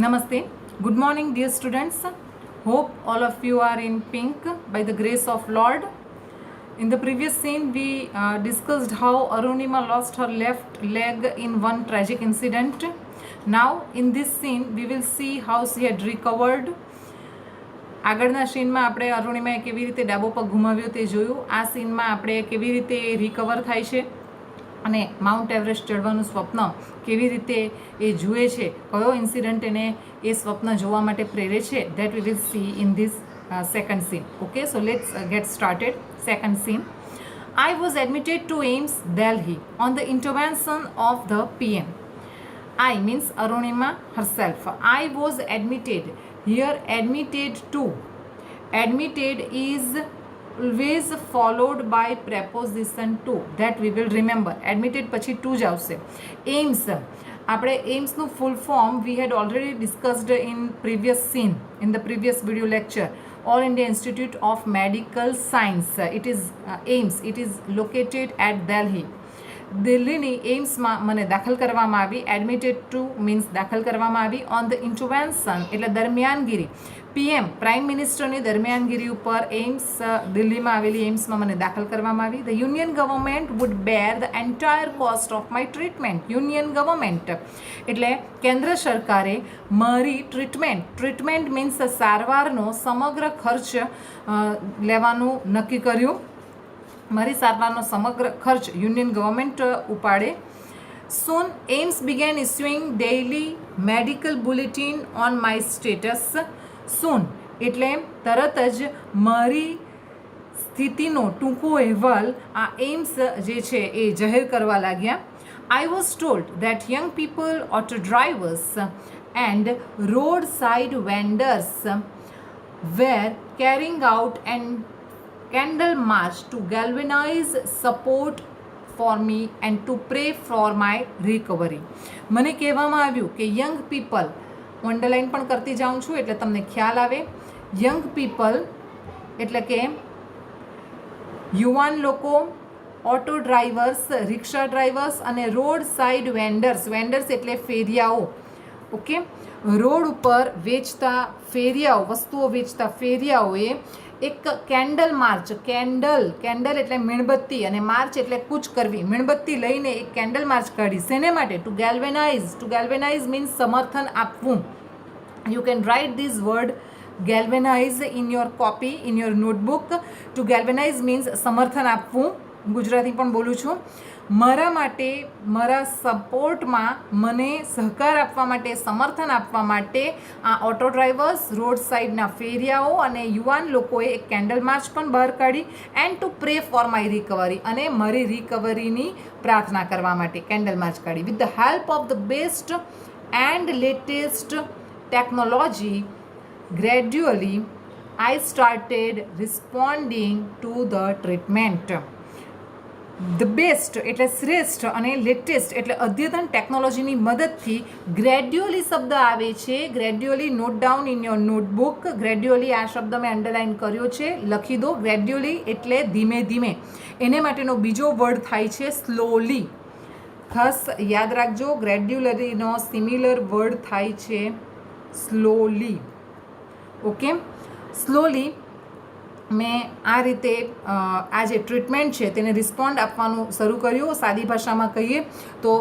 Namaste. Good morning, dear students. Hope all of you are in pink by the grace of Lord. In the previous scene, we discussed how Arunima lost her left leg in one tragic incident. Now, in this scene, we will see how she had recovered. આગળના સીનમાં આપણે અરુણિમાએ કેવી રીતે ડાબો પગ ઘુમાવ્યો તે જોયું. આ સીનમાં આપણે કેવી રીતે રિકવર થાય છે અને માઉન્ટ એવરેસ્ટ ચડવાનું સ્વપ્ન કેવી રીતે એ જુએ છે, કયો ઇન્સિડન્ટ એને એ સ્વપ્ન જોવા માટે પ્રેરે છે, that we will see in this second scene. Okay, so let's gate started. Second scene. I was admitted to AIIMS Delhi on the intervention of the PM. I means Arunima herself. I was admitted. Here admitted to. Admitted is always followed by preposition to. That we will remember. Admitted પછી to જ આવશે. AIIMS. આપણે AIIMSનું full form we had already discussed in previous scene, in the previous video lecture. All India Institute of Medical Science. It is AIIMS. It is located at Delhi. દિલ્હીની એઇમ્સમાં મને દાખલ કરવામાં આવી. Admitted two means દાખલ કરવામાં આવી. On the intervention એટલે દરમિયાનગીરી. PM prime મિનિસ્ટરની દરમિયાનગીરી ઉપર એઇમ્સ દિલ્હીમાં આવેલી એઇમ્સમાં મને દાખલ કરવામાં આવી. The union government would bear the entire cost of my treatment. Union government એટલે કેન્દ્ર સરકારે મારી ટ્રીટમેન્ટ મીન્સ સારવારનો સમગ્ર ખર્ચ લેવાનું નક્કી કર્યું. મારી સારવારનો સમગ્ર ખર્ચ યુનિયન ગવર્મેન્ટ ઉપાડે. Soon AIIMS began issuing daily medical bulletin on my status. Soon એટલે તરત જ મારી સ્થિતિનો ટૂંકો અહેવાલ આ એઇમ્સ જે છે એ જાહેર કરવા લાગ્યા. I was told that young people, auto drivers and roadside vendors were carrying out an candle march to galvanize support for me and to pray for my recovery. મને કહેવામાં આવ્યું કે યંગ પીપલ, હું અંડરલાઇન પણ કરતી જાઉં છું એટલે તમને ખ્યાલ આવે. યંગ પીપલ એટલે કે યુવાન લોકો, ઓટો ડ્રાઈવર્સ, રિક્ષા ડ્રાઈવર્સ અને રોડ સાઇડ વેન્ડર્સ એટલે ફેરિયાઓ. ઓકે, રોડ ઉપર વેચતા ફેરિયાઓ, વસ્તુઓ વેચતા ફેરિયાઓએ એક કેન્ડલ માર્ચ, કેન્ડલ એટલે મીણબત્તી અને માર્ચ એટલે કૂચ કરવી, મીણબત્તી લઈને એક કેન્ડલ માર્ચ કાઢી. શેને માટે? ટુ ગેલ્વેનાઇઝ મીન્સ સમર્થન આપવું. You can write this word galvanize in your copy, in your notebook. To galvanize means સમર્થન આપવું. ગુજરાતી પણ બોલું છું. મારા માટે, મારા સપોર્ટમાં મને સહકાર આપવા માટે, સમર્થન આપવા માટે આ ઓટો ડ્રાઈવર્સ, રોડ સાઇડના ફેરિયાઓ અને યુવાન લોકોએ એક કેન્ડલ માર્ચ પણ બહાર કાઢી. And two pre for my recovery અને મારી રિકવરીની પ્રાર્થના કરવા માટે કેન્ડલ માર્ચ કાઢી. With the help of the best and latest technology gradually I started responding to the treatment. The best એટલે શ્રેષ્ઠ અને લેટેસ્ટ એટલે અદ્યતન ટેકનોલોજીની મદદથી ગ્રેડ્યુઅલી શબ્દ આવે છે. Gradually note down in your notebook. Gradually આ શબ્દ મેં અંડરલાઇન કર્યો છે, લખી દો. ગ્રેડ્યુઅલી એટલે ધીમે ધીમે. એને માટેનો બીજો વર્ડ થાય છે સ્લોલી. ખાસ યાદ રાખજો, ગ્રેડ્યુઅલીનો સિમિલર વર્ડ થાય છે સ્લોલી. ઓકે, સ્લોલી મેં આ રીતે આ જે ટ્રીટમેન્ટ છે તેને રિસ્પોન્ડ આપવાનું શરૂ કર્યું. સાદી ભાષામાં કહીએ તો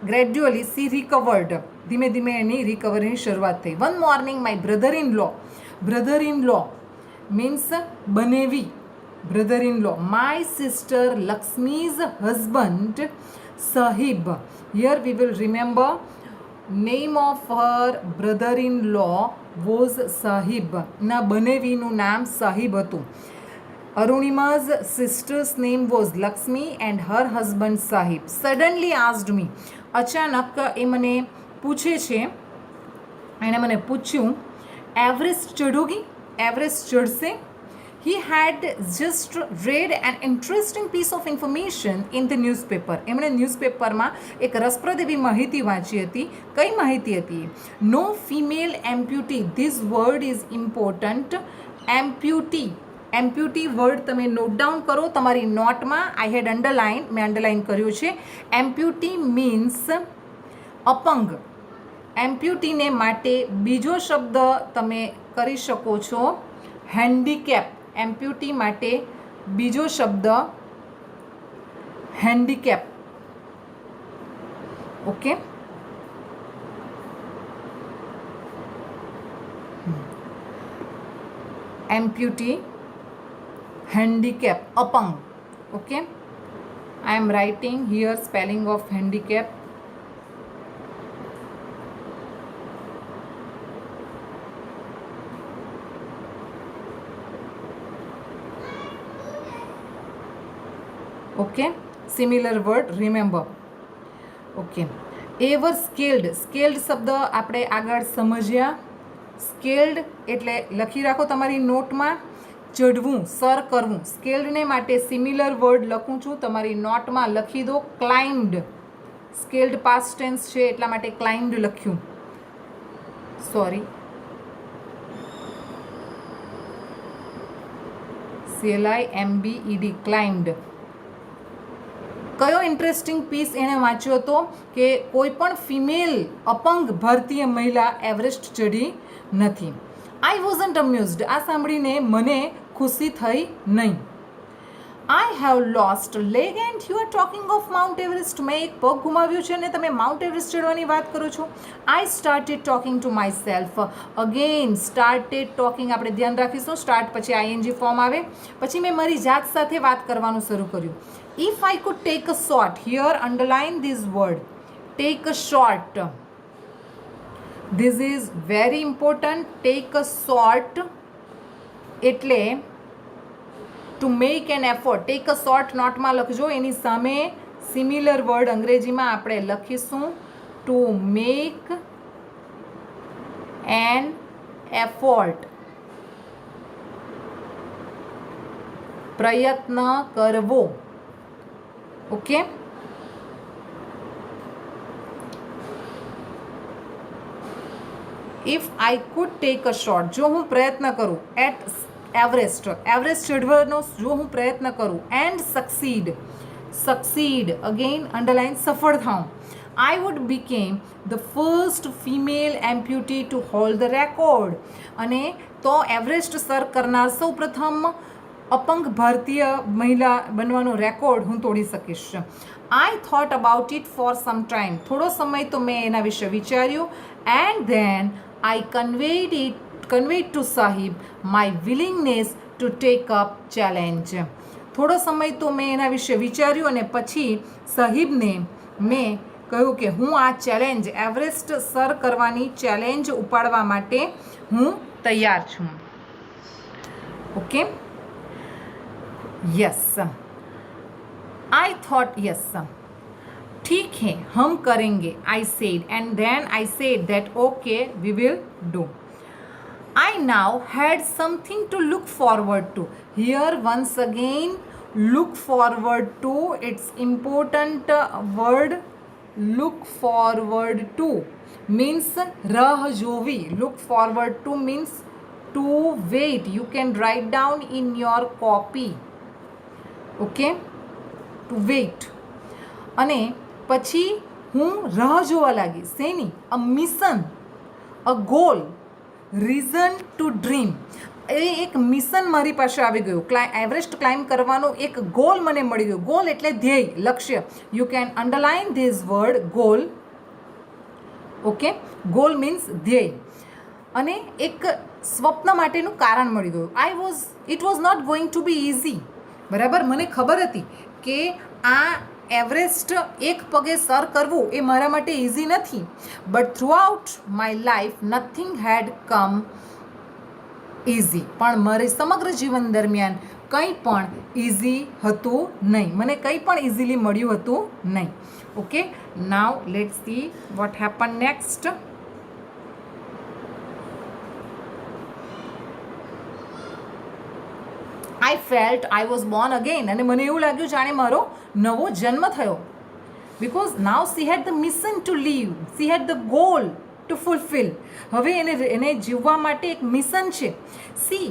ગ્રેડ્યુઅલી સી રિકવર્ડ, ધીમે ધીમે એની રિકવરીની શરૂઆત થઈ. One morning my brother in law means બનેવી, brother in law. My sister Lakshmi's husband Sahib. Here we will remember name of her brother in law was Sahib. ના બનેવીનું નામ સાહિબ હતું. Arunima's sister's name was Lakshmi and her husband Sahib. Suddenly asked me, અચાનક એ મને પૂછે છે, એણે મને પૂછ્યું, એવરેસ્ટ ચઢોગી? એવરેસ્ટ ચડશે? He had just read an interesting piece of information in the newspaper. એમણે ન્યૂઝપેપરમાં એક રસપ્રદ એવી માહિતી વાંચી હતી. કઈ માહિતી હતી? No female amputee. This word is important. Amputee word તમે નોટ ડાઉન કરો તમારી નોટમાં. આઈ હેડ મેં અંડરલાઇન કર્યું છે. એમ્પ્યુટી મીન્સ અપંગ. એમ્પ્યુટીને માટે બીજો શબ્દ તમે કરી શકો છો હેન્ડીકેપ. એમ્પ્યુટી માટે બીજો શબ્દ handicap. Okay, amputee, handicap, apang. Okay, I am writing here spelling of handicap. Okay, similar word, remember. Okay, ever skilled. skilled શબ્દ આપણે આગળ સમજ્યા. સ્કેલ્ડ એટલે લખી રાખો તમારી નોટમાં, ચઢવું, સર કરવું. સ્કેલ્ડને માટે સિમિલર વર્ડ લખું છું, તમારી નોટમાં લખી દો. ક્લાઇમ્ડ, સ્કેલ્ડ પાસ્ટ ટેન્સ છે એટલા માટે ક્લાઇમ્ડ લખ્યું, સોરી. CLIMBED, climbed. કયો ઇન્ટરેસ્ટિંગ પીસ એણે વાંચ્યો હતો કે કોઈ પણ ફિમેલ અપંગ ભારતીય મહિલા એવરેસ્ટ ચઢી નથી. I wasn't amused. આ સાંભળીને મને ખુશી થઈ નહીં. I have lost leg and you are talking of Mount Everest. મેં એક પગ ગુમાવ્યું છે અને તમે માઉન્ટ એવરેસ્ટ ચડવાની વાત કરો છો. I started talking to my self. Again started talking આપણે ધ્યાન રાખીશું. સ્ટાર્ટ પછી આઈએનજી ફોર્મ આવે. પછી મેં મારી જાત સાથે વાત કરવાનું શરૂ કર્યું. If I could take a shot, here underline this word, take a shot. This is very important. Take a shot એટલે to make an effort. Take a shot નોટમાં લખજો. એની સામે સિમિલર વર્ડ અંગ્રેજીમાં આપણે લખીશું to make an effort. પ્રયત્ન કરવો. Okay, if I could take a shot, જો હું પ્રયત્ન કરું, એટ એવરેસ્ટ, એવરેસ્ટ ચઢવાનો જો હું પ્રયત્ન કરું, and succeed, succeed again underline, સફળ થાઉં. I would became the first female amputee to hold the record. અને તો એવરેસ્ટ સર કરનાર સૌ પ્રથમ અપંગ ભારતીય મહિલા બનવાનો રેકોર્ડ હું તોડી શકીશ. I thought about it for some time. થોડો સમય તો મેં એના વિશે વિચાર્યું. And then I conveyed to Sahib my willingness to take up challenge. થોડો સમય તો મેં એના વિશે વિચાર્યું અને પછી સાહિબને મેં કહ્યું કે હું આ ચેલેન્જ, એવરેસ્ટ સર કરવાની ચેલેન્જ ઉપાડવા માટે હું તૈયાર છું. Okay, yes, I thought yes, ठीक है हम करेंगे, I said, and then I said that okay we will do. I now had something to look forward to. Here once again look forward to, it's important word. Look forward to means rah jovi. Look forward to means to wait. You can write down in your copy. Okay, to wait. અને પછી હું રાહ જોવા લાગી. શેની? A mission, a goal, reason to dream. એ એક mission મારી પાસે આવી ગયું. એવરેસ્ટ ક્લાઇમ્બ કરવાનો એક ગોલ મને મળી ગયો. ગોલ એટલે ધ્યેય, લક્ષ્ય. You can underline this word goal. Okay, goal means ધ્યેય. અને એક સ્વપ્ન માટેનું કારણ મળી ગયું. It was not going to be easy. બરાબર, મને ખબર હતી કે આ એવરેસ્ટ એક પગે સર કરવું એ મારા માટે ઇઝી નથી. But throughout my life nothing had come easy. પણ મારી સમગ્ર જીવન દરમિયાન કંઈ પણ ઇઝી હતું નહીં. મને કંઈ પણ ઇઝીલી મળ્યું હતું નહીં. Okay, now let's see what happen next. I felt I was born again. અને મને એવું લાગ્યું જાણે મારો નવો જન્મ થયો. Because now she had the mission to live, she had the goal to fulfil. હવે એને જીવવા માટે એક મિશન છે. She,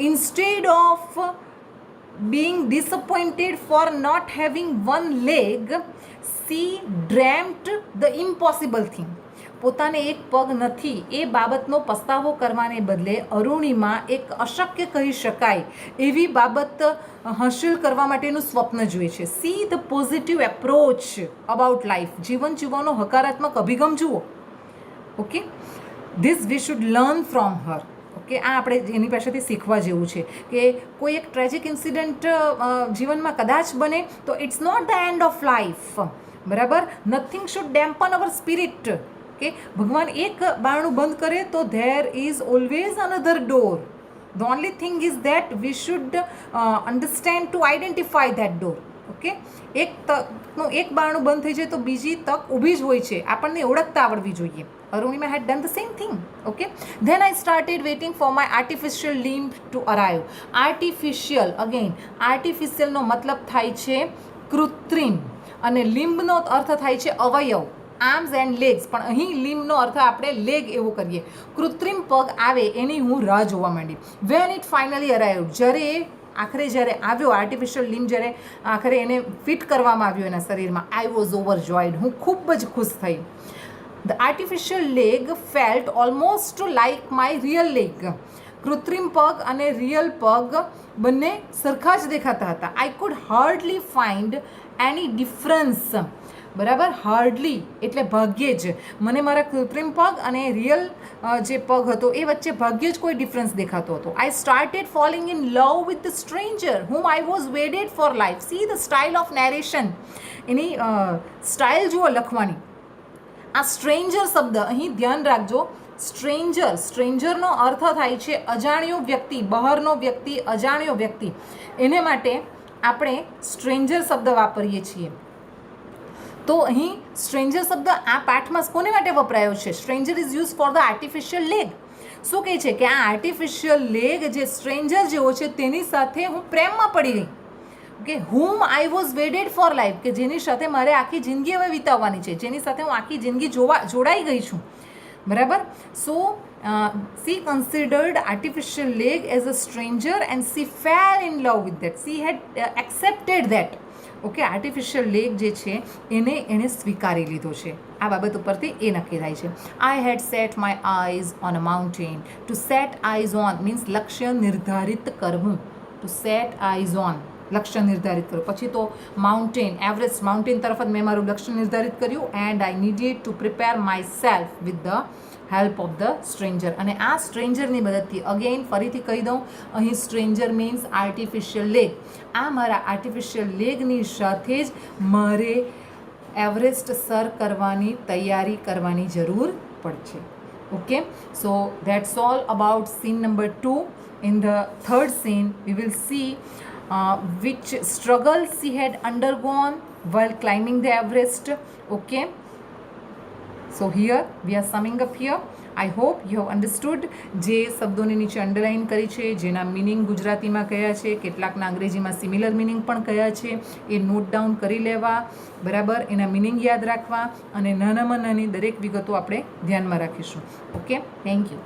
instead of being disappointed for not having one leg, she dreamt the impossible thing. પોતાને એક પગ નથી એ બાબતનો પસ્તાવો કરવાને બદલે અરુણિમા એક અશક્ય કહી શકાય એવી બાબત હાંસિલ કરવા માટેનું સ્વપ્ન જુએ છે. See the positive approach about life. જીવન જીવવાનો હકારાત્મક અભિગમ જુઓ. Okay, this we should learn from her. Okay, આ આપણે એની પાસેથી શીખવા જેવું છે કે કોઈ એક ટ્રેજિક ઇન્સિડન્ટ જીવનમાં કદાચ બને તો it's not the end of life. બરાબર, nothing should dampen our spirit. કે ભગવાન એક બારણું બંધ કરે તો there is always another door. The only thing is that we should understand to identify that door. Okay, એક તકનું એક બારણું બંધ થઈ જાય તો બીજી તક ઊભી જ હોય છે, આપણને ઓળખતા આવડવી જોઈએ. Arunima had done the same thing. Okay, then I started waiting for my artificial limb to arrive. Artificial, again, artificial નો મતલબ થાય છે કૃત્રિમ અને લિમ્બનો અર્થ થાય છે અવયવ, આર્મ્સ એન્ડ લેગ્સ. પણ અહીં લિમ્બનો અર્થ આપણે લેગ એવો કરીએ. કૃત્રિમ પગ આવે એની હું રાહ જોવા માંડી. વેન ઇટ ફાઇનલી અરાઇવ્ડ, આખરે જ્યારે આવ્યો આર્ટિફિશિયલ લિમ્બ, જ્યારે આખરે એને ફિટ કરવામાં આવ્યો એના શરીરમાં, આઈ વોઝ ઓવરજોયડ. હું ખૂબ જ ખુશ થઈ. The artificial leg felt almost like my real leg. કૃત્રિમ પગ અને રિયલ પગ બંને સરખા જ દેખાતા હતા. I could hardly find any difference. બરાબર, હાર્ડલી એટલે ભાગ્યે જ મને મારા કૃત્રિમ પગ અને રિયલ જે પગ હતો એ વચ્ચે ભાગ્યે જ કોઈ ડિફરન્સ દેખાતો હતો. I started falling in love with the stranger whom I was wedded for life. See the style of narration. Any style જુઓ લખવાની. આ સ્ટ્રેન્જર શબ્દ અહીં ધ્યાન રાખજો. સ્ટ્રેન્જરનો અર્થ થાય છે અજાણ્યો વ્યક્તિ, બહારનો વ્યક્તિ, અજાણ્યો વ્યક્તિ. એને માટે આપણે સ્ટ્રેન્જર શબ્દ વાપરીએ છીએ. તો અહીં સ્ટ્રેન્જર શબ્દ આ પાઠમાં કોને માટે વપરાયો છે? Stranger is use for the artificial leg. શું કહે છે કે આ આર્ટિફિશિયલ લેગ જે સ્ટ્રેન્જર જેવો છે તેની સાથે હું પ્રેમમાં પડી ગઈ. કે whom I was wedded for life, કે જેની સાથે મારે આખી જિંદગી હવે વિતાવવાની છે, જેની સાથે હું આખી જિંદગી જોડાઈ ગઈ છું. બરાબર, સો she considered artificial leg as a stranger and she fell in love with that. She had accepted that. Okay, artificial leg જે છે એણે સ્વીકારી લીધો છે. આ બાબત ઉપરથી એ નક્કી થાય છે. I had set my eyes on a mountain. To set eyes on means લક્ષ્ય નિર્ધારિત કરવું. ટુ સેટ આઈઝ ઓન લક્ષ્ય નિર્ધારિત કર્યું. પછી તો માઉન્ટેન, એવરેસ્ટ માઉન્ટેન તરફ જ મેં મારું લક્ષ્ય નિર્ધારિત કર્યું. And I needed to prepare my self with the help of the stranger. અને આ સ્ટ્રેન્જરની મદદથી, અગેન ફરીથી કહી દઉં, અહીં સ્ટ્રેન્જર મીન્સ આર્ટિફિશિયલ લેગ. આ મારા આર્ટિફિશિયલ લેગની સાથે જ મારે એવરેસ્ટ સર કરવાની તૈયારી કરવાની જરૂર પડશે. Okay, so that's all about scene number 2. In the third scene, we will see which struggle she had undergone while climbing the Everest. Okay, so here we are summing up here. I hope you have understood. જે શબ્દોની નીચે underline કરી છે, જેના meaning ગુજરાતીમાં કયા છે, કેટલાકના અંગ્રેજીમાં સિમિલર મિનિંગ પણ કયા છે, એ નોટ ડાઉન કરી લેવા. બરાબર, એના મિનિંગ યાદ રાખવા અને નાનામાં નાની દરેક વિગતો આપણે ધ્યાનમાં રાખીશું. Okay, thank you.